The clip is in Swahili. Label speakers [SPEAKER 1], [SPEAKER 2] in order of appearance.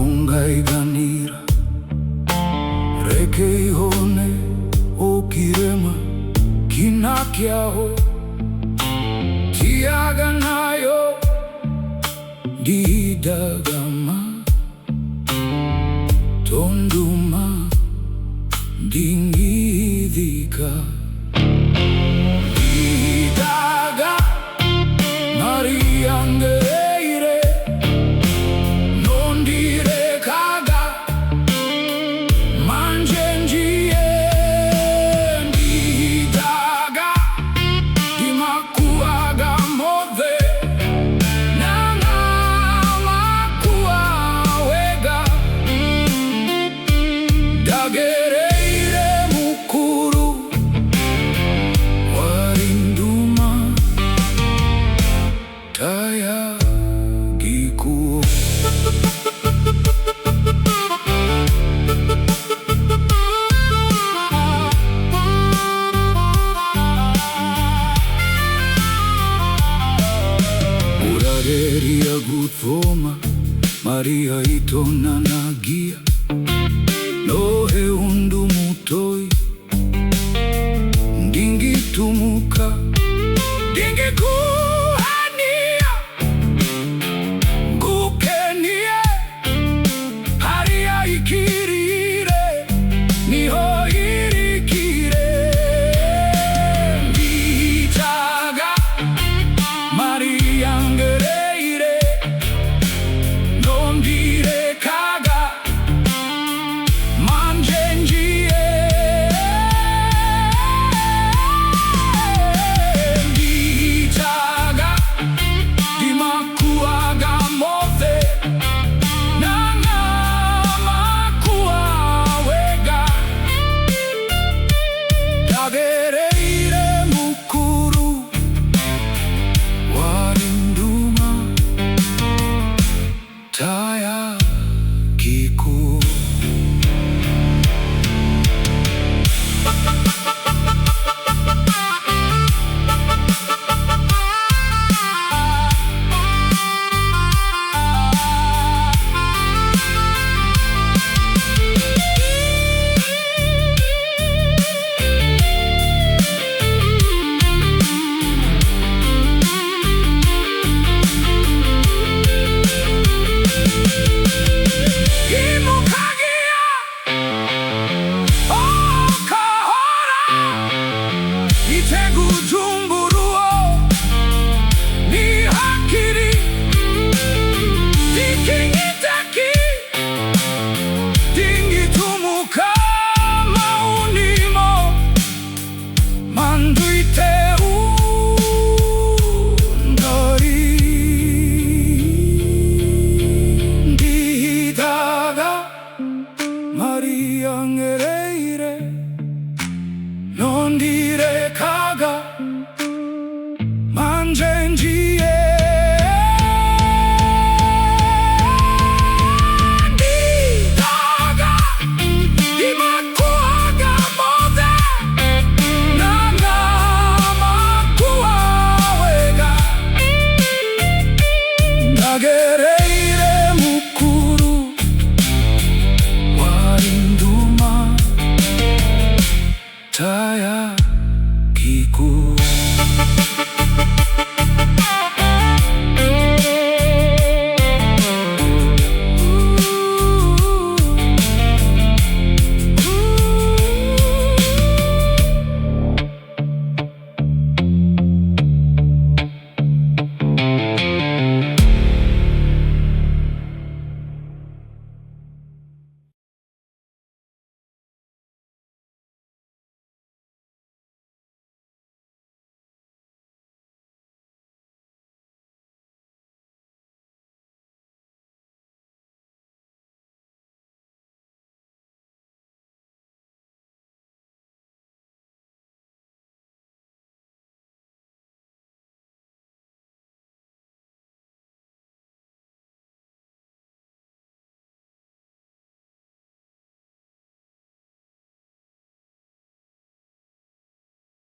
[SPEAKER 1] Nongaiganira reke ihone okirema kina kiaho tiaga nayo didagama tonduma dingidika didaga mariangeire nondire kaga manjenjie didaga dimakuaga mothe nanga makua wega dagereire mukuru warinduma taya giku Urareria guthoma Maria itona nagia Nohe undu mutoi Ndingi tumuka Ndingi kuhania Ngukenie Haria ikirire Niho irikire Nditaga Maria ngereire Nondire kaga manjenjie Nditaga dimakuaga mothe nanga makua wega dagereire mukuru warinduma taya kiku Maria ngereire nondire kaga manjenji